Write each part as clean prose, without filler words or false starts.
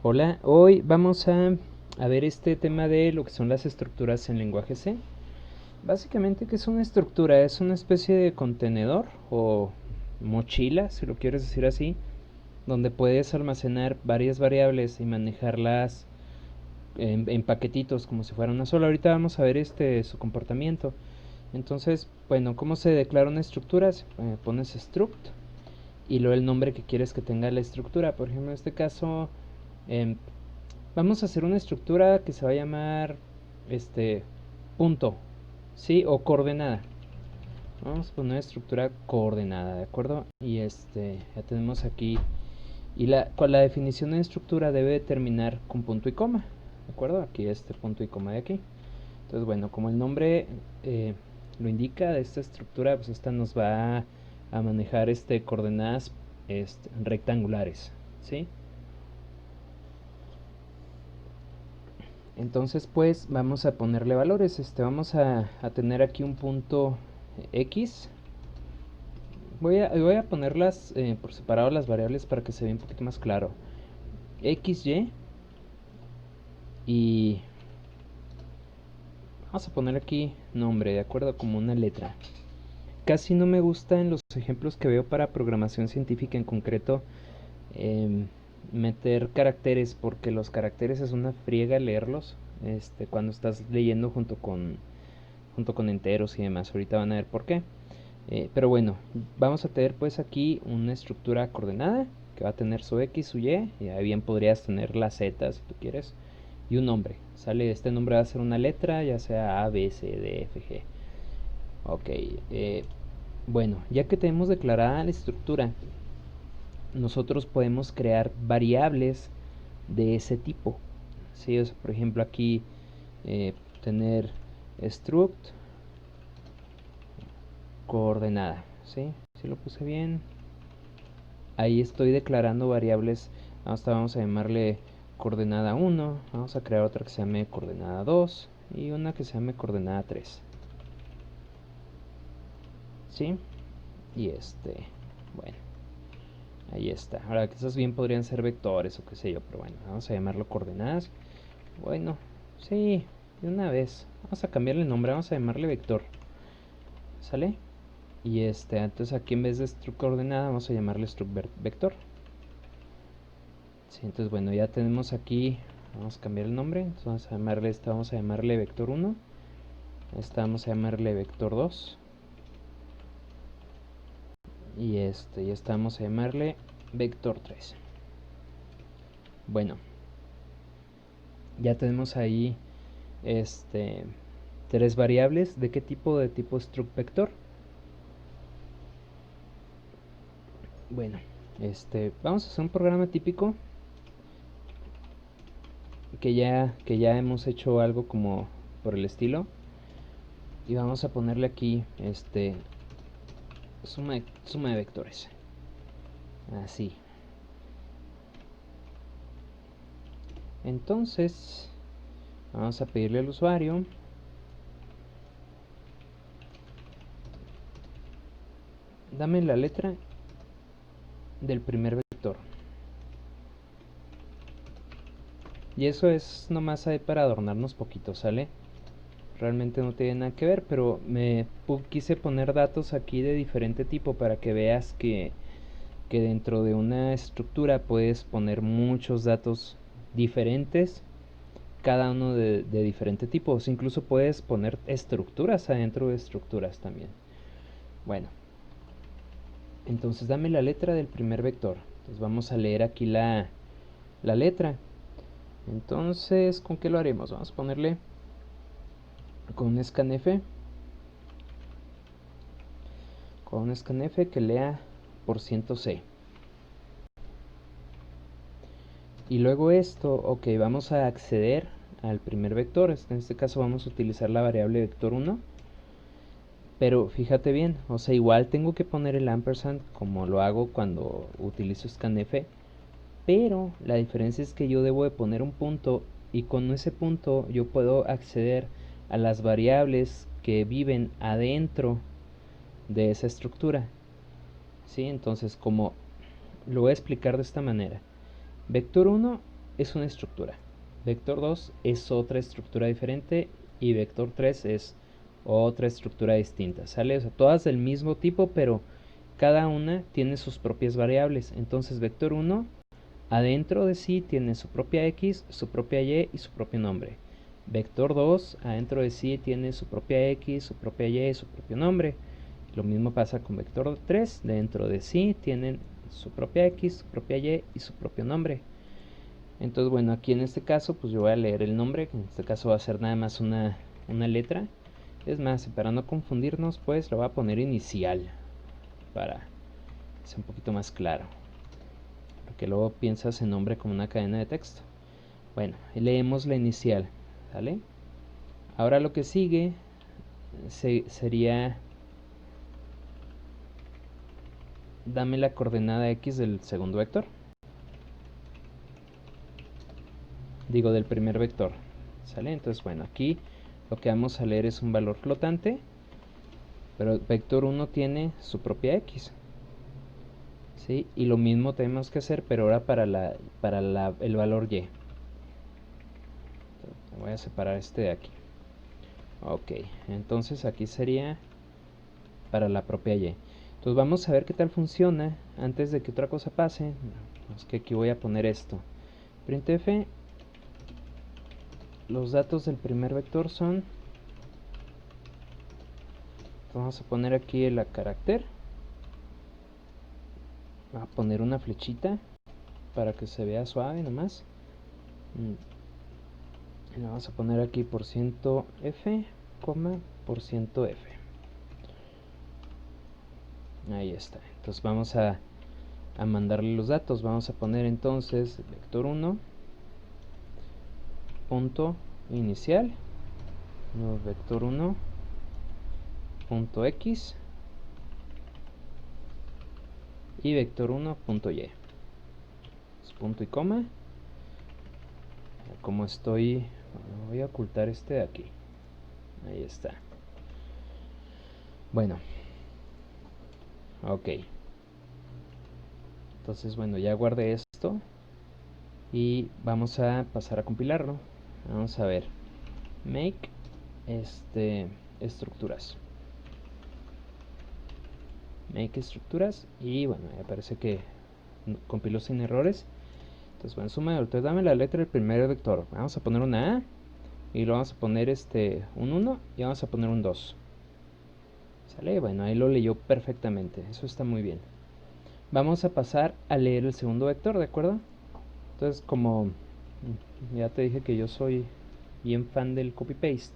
Hola, hoy vamos a ver este tema de lo que son las estructuras en lenguaje C. Básicamente, ¿qué es una estructura? Es una especie de contenedor o mochila, si lo quieres decir así, donde puedes almacenar varias variables y manejarlas en paquetitos como si fuera una sola. Ahorita vamos a ver su comportamiento. Entonces, bueno, ¿cómo se declara una estructura? Pones struct y luego el nombre que quieres que tenga la estructura. Por ejemplo, en este caso, em, vamos a hacer una estructura que se va a llamar punto, ¿sí? O coordenada. Vamos a poner una estructura coordenada, ¿de acuerdo? Y ya tenemos aquí. Y la definición de estructura debe terminar con punto y coma, ¿de acuerdo? Aquí este punto y coma de aquí. Entonces, bueno, como el nombre lo indica de esta estructura, pues esta nos va a manejar coordenadas rectangulares, ¿sí? Entonces pues vamos a ponerle valores. Vamos a tener aquí un punto X. Voy a ponerlas por separado las variables para que se vea un poquito más claro. X, y vamos a poner aquí nombre, de acuerdo, como una letra. Casi no me gusta en los ejemplos que veo para programación científica en concreto meter caracteres, porque los caracteres es una friega leerlos cuando estás leyendo junto con enteros y demás. Ahorita van a ver por qué. Pero bueno, vamos a tener pues aquí una estructura coordenada que va a tener su X, su Y ahí bien podrías tener la Z si tú quieres, y un nombre. Sale, este nombre va a ser una letra, ya sea A, B, C, D, F, G. Ok, bueno, ya que tenemos declarada la estructura, nosotros podemos crear variables de ese tipo. ¿Sí? O sea, por ejemplo, aquí tener struct coordenada. ¿Sí? ¿Sí lo puse bien? Ahí estoy declarando variables. Hasta vamos a llamarle coordenada 1. Vamos a crear otra que se llame coordenada 2 y una que se llame coordenada 3. ¿Sí? Y bueno, ahí está. Ahora que esas bien podrían ser vectores o qué sé yo, pero bueno, vamos a llamarlo coordenadas. Bueno, sí, de una vez. Vamos a cambiarle el nombre, vamos a llamarle vector. ¿Sale? Y entonces aquí en vez de struct coordenada vamos a llamarle struct vector. Sí, entonces bueno, ya tenemos aquí, vamos a cambiar el nombre, entonces vamos a llamarle vector 1, esta vamos a llamarle vector 2 y ya estamos a llamarle vector 3. Bueno, ya tenemos ahí tres variables. ¿De qué tipo? De tipo struct vector. Bueno, vamos a hacer un programa típico que ya hemos hecho algo como por el estilo, y vamos a ponerle aquí suma de vectores, así. Entonces vamos a pedirle al usuario dame la letra del primer vector, y eso es nomás ahí para adornarnos poquito, ¿sale? Realmente no tiene nada que ver, pero quise poner datos aquí de diferente tipo para que veas que dentro de una estructura puedes poner muchos datos diferentes, cada uno de diferente tipo. O incluso puedes poner estructuras adentro de estructuras también. Bueno, entonces dame la letra del primer vector. Entonces vamos a leer aquí la letra. Entonces, ¿con qué lo haremos? Vamos a ponerle con un scanf. Con un scanf que lea %C. Y luego ok, vamos a acceder al primer vector. En este caso vamos a utilizar la variable vector 1. Pero fíjate bien, o sea, igual tengo que poner el ampersand como lo hago cuando utilizo scanf. Pero la diferencia es que yo debo de poner un punto, y con ese punto yo puedo acceder a las variables que viven adentro de esa estructura. ¿Sí? Entonces, como lo voy a explicar de esta manera. Vector 1 es una estructura, vector 2 es otra estructura diferente y vector 3 es otra estructura distinta, ¿sale? O sea, todas del mismo tipo, pero cada una tiene sus propias variables. Entonces vector 1 adentro de sí tiene su propia x, su propia y y su propio nombre. Vector 2 adentro de sí tiene su propia x, su propia y, su propio nombre. Lo mismo pasa con vector 3, dentro de sí tienen su propia x, su propia y y su propio nombre. Entonces, bueno, aquí en este caso, pues yo voy a leer el nombre, que en este caso va a ser nada más una letra. Es más, para no confundirnos, pues lo voy a poner inicial, para que sea un poquito más claro, porque luego piensas en nombre como una cadena de texto. Bueno, leemos la inicial, ¿vale? Ahora lo que sigue sería dame la coordenada x del segundo vector. Digo, del primer vector, ¿sale? Entonces, bueno, aquí lo que vamos a leer es un valor flotante, pero vector 1 tiene su propia x, ¿sí? Y lo mismo tenemos que hacer, pero ahora para el valor y. Voy a separar este de aquí. Ok, entonces aquí sería para la propia y. Entonces vamos a ver qué tal funciona antes de que otra cosa pase. Es que aquí voy a poner esto. Printf, los datos del primer vector son... Vamos a poner aquí el carácter. Voy a poner una flechita para que se vea suave nomás. Y le vamos a poner aquí %f, %f. Ahí está. Entonces vamos a mandarle los datos. Vamos a poner entonces vector 1 punto inicial, nuevo vector 1 punto x y vector 1 punto y. Punto y coma. Como estoy, voy a ocultar este de aquí. Ahí está. Bueno, ok. Entonces, bueno, ya guardé esto y vamos a pasar a compilarlo. Vamos a ver, make estructuras, make estructuras, y bueno, me parece que compiló sin errores. Entonces, bueno, suma, entonces dame la letra del primer vector. Vamos a poner una A y lo vamos a poner un 1 y vamos a poner un 2. ¿Sale? Bueno, ahí lo leyó perfectamente, eso está muy bien. Vamos a pasar a leer el segundo vector, ¿de acuerdo? Entonces, como ya te dije que yo soy bien fan del copy-paste,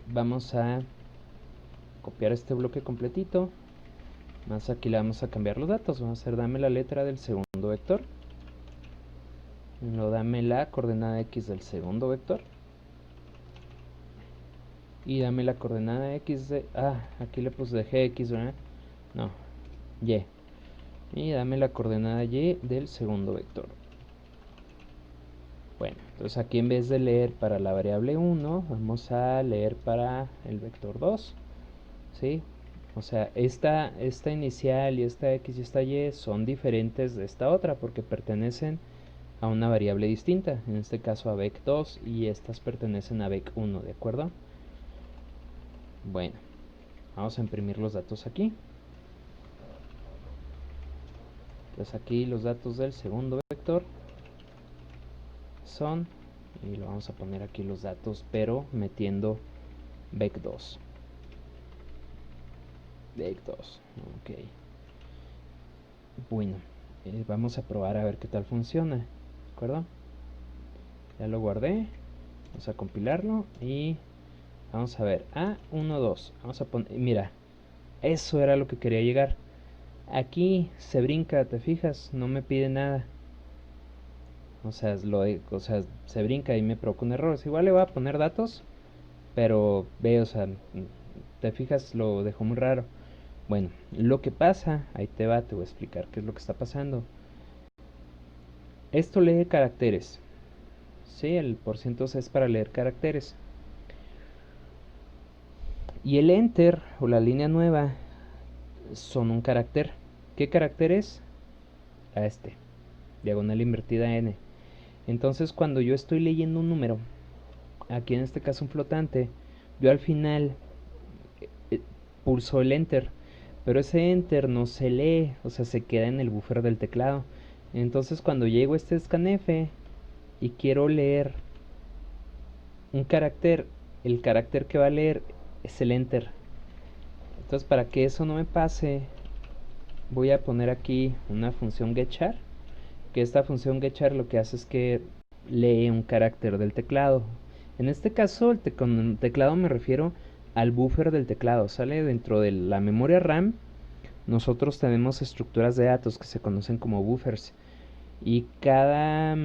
vamos a copiar este bloque completito, más aquí le vamos a cambiar los datos. Vamos a hacer dame la letra del segundo vector, no dame la coordenada x del segundo vector, y dame la coordenada x de... aquí le puse de gx, ¿verdad? No, y. Y dame la coordenada y del segundo vector. Bueno, entonces aquí en vez de leer para la variable 1, vamos a leer para el vector 2, ¿sí? O sea, esta inicial y esta x y esta y son diferentes de esta otra porque pertenecen a una variable distinta, en este caso a vec2, y estas pertenecen a vec1, ¿de acuerdo? Bueno, vamos a imprimir los datos aquí. Entonces aquí los datos del segundo vector son, y lo vamos a poner aquí los datos, pero metiendo vec2. Vec2, ok. Bueno, vamos a probar a ver qué tal funciona, ¿de acuerdo? Ya lo guardé, vamos a compilarlo y vamos a ver, A12, vamos a poner, mira, eso era lo que quería llegar. Aquí se brinca, ¿te fijas? No me pide nada. O sea, se brinca y me provoca un error. Igual le voy a poner datos, pero ve, o sea, te fijas, lo dejó muy raro. Bueno, lo que pasa, ahí te voy a explicar qué es lo que está pasando. Esto lee caracteres. Sí, el %C es para leer caracteres. Y el enter o la línea nueva son un carácter. ¿Qué carácter es? diagonal invertida n. Entonces cuando yo estoy leyendo un número, aquí en este caso un flotante, yo al final pulso el enter, pero ese enter no se lee, o sea, se queda en el buffer del teclado. Entonces cuando llego a este scanf y quiero leer un carácter, el carácter que va a leer es el enter. Entonces para que eso no me pase, voy a poner aquí una función getChar, que esta función getChar lo que hace es que lee un carácter del teclado. En este caso, con el teclado me refiero al buffer del teclado. Sale dentro de la memoria RAM. Nosotros tenemos estructuras de datos que se conocen como buffers. Y cada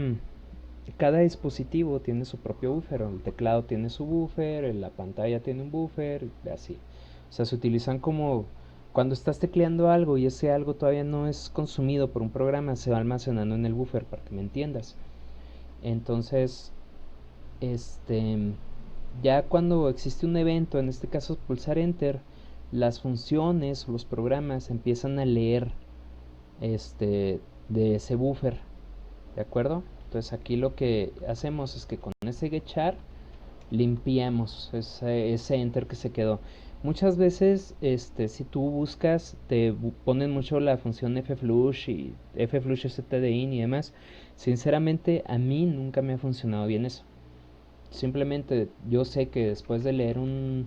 dispositivo tiene su propio buffer. El teclado tiene su buffer, la pantalla tiene un buffer, y así. O sea, se utilizan como cuando estás tecleando algo y ese algo todavía no es consumido por un programa, se va almacenando en el buffer, para que me entiendas. Entonces, ya cuando existe un evento, en este caso pulsar enter, las funciones o los programas empiezan a leer de ese buffer, ¿de acuerdo? Entonces aquí lo que hacemos es que con ese getChar limpiamos ese enter que se quedó. Muchas veces si tú buscas te ponen mucho la función fflush y fflush stdin y demás. Sinceramente a mí nunca me ha funcionado bien eso. Simplemente yo sé que después de leer un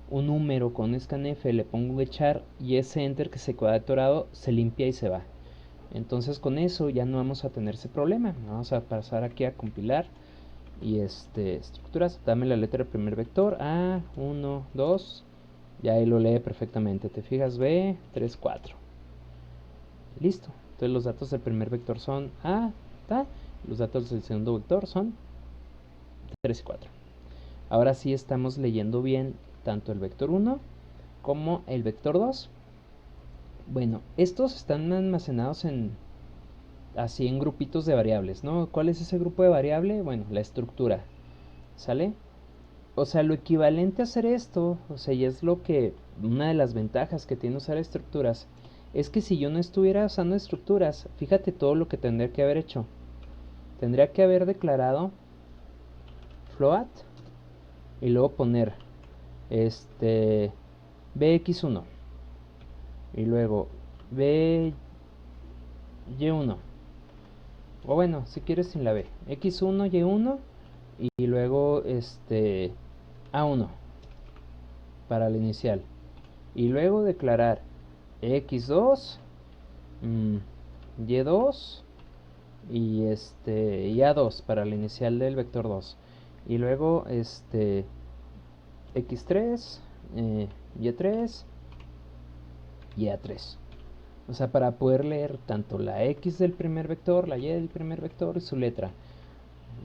número con scanf le pongo un getChar y ese enter que se queda atorado se limpia y se va. Entonces con eso ya no vamos a tener ese problema. Vamos a pasar aquí a compilar y estructuras, dame la letra del primer vector, A, 1, 2, ya ahí lo lee perfectamente, te fijas, B, 3, 4, listo. Entonces los datos del primer vector son A, ta, los datos del segundo vector son 3 y 4. Ahora sí estamos leyendo bien tanto el vector 1 como el vector 2. Bueno, estos están almacenados así en grupitos de variables, ¿no? ¿Cuál es ese grupo de variable? Bueno, la estructura, ¿sale? O sea, lo equivalente a hacer esto, o sea, y es una de las ventajas que tiene usar estructuras, es que si yo no estuviera usando estructuras, fíjate todo lo que tendría que haber hecho. Tendría que haber declarado float y luego poner bx1 y luego by1, o bueno, si quieres sin la b, x1, y1 y luego a1 para la inicial, y luego declarar x2, y2 y a2 para la inicial del vector 2, y luego x3, y3 y a3. O sea, para poder leer tanto la x del primer vector, la y del primer vector y su letra,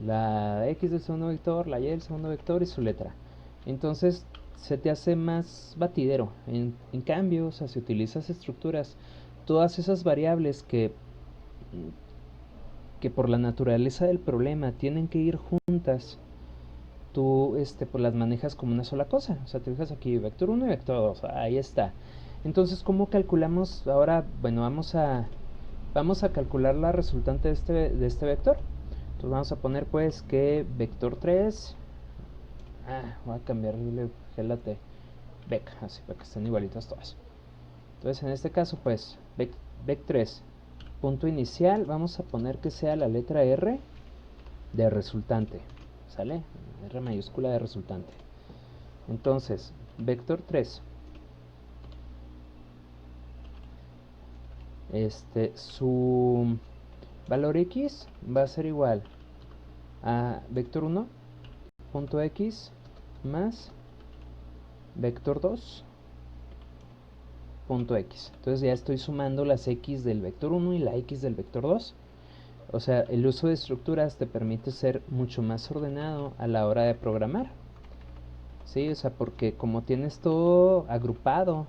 la x del segundo vector, la y del segundo vector y su letra. Entonces se te hace más batidero. En cambio, o sea, si utilizas estructuras, todas esas variables que por la naturaleza del problema tienen que ir juntas, tú pues las manejas como una sola cosa. O sea, te fijas aquí, vector 1 y vector 2, ahí está. Entonces, ¿cómo calculamos? Ahora, bueno, vamos a calcular la resultante de este vector. Entonces vamos a poner pues que vector 3, voy a cambiarle GLT, vec, así para que estén igualitas todas. Entonces en este caso pues vec3 punto inicial, vamos a poner que sea la letra R de resultante, ¿sale? R mayúscula de resultante. Entonces vector 3, su valor x va a ser igual a vector 1 punto x más vector 2 punto x. Entonces ya estoy sumando las x del vector 1 y la x del vector 2. O sea, el uso de estructuras te permite ser mucho más ordenado a la hora de programar. Sí, o sea, porque como tienes todo agrupado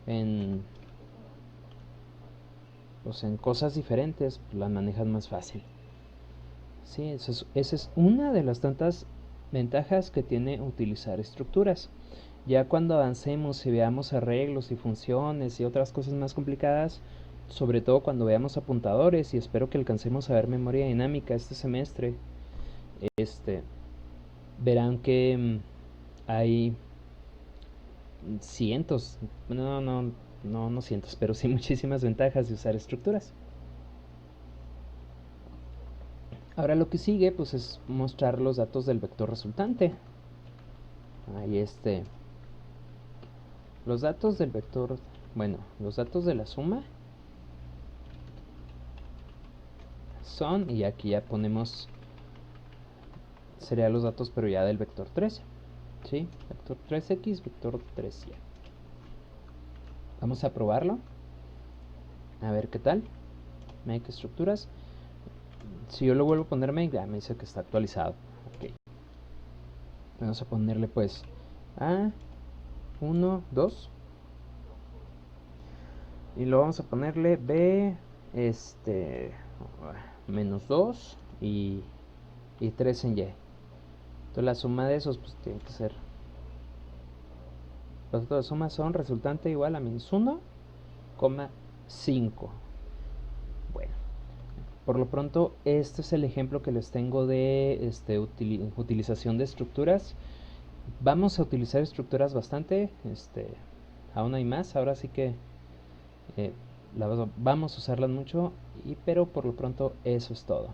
en cosas diferentes, pues las manejas más fácil. Sí, esa es una de las tantas ventajas que tiene utilizar estructuras. Ya cuando avancemos y veamos arreglos y funciones y otras cosas más complicadas, sobre todo cuando veamos apuntadores, y espero que alcancemos a ver memoria dinámica este semestre, este, verán que hay cientos, no cientos, pero sí muchísimas ventajas de usar estructuras. Ahora lo que sigue pues es mostrar los datos del vector resultante. Ahí los datos del vector, bueno, los datos de la suma son, y aquí ya ponemos, serían los datos pero ya del vector 13, ¿sí? Vector 3x, vector 3y. Vamos a probarlo, a ver qué tal. Make estructuras. Si yo lo vuelvo a poner make, ya me dice que está actualizado. Okay. Vamos a ponerle pues A, 1, 2. Y lo vamos a ponerle B, menos 2 y 3 en Y. Entonces la suma de esos pues tiene que ser, los datos de suma son resultante igual a menos 1,5. Bueno, por lo pronto este es el ejemplo que les tengo de utilización de estructuras. Vamos a utilizar estructuras bastante, aún hay más, ahora sí que vamos a usarlas mucho, pero por lo pronto eso es todo.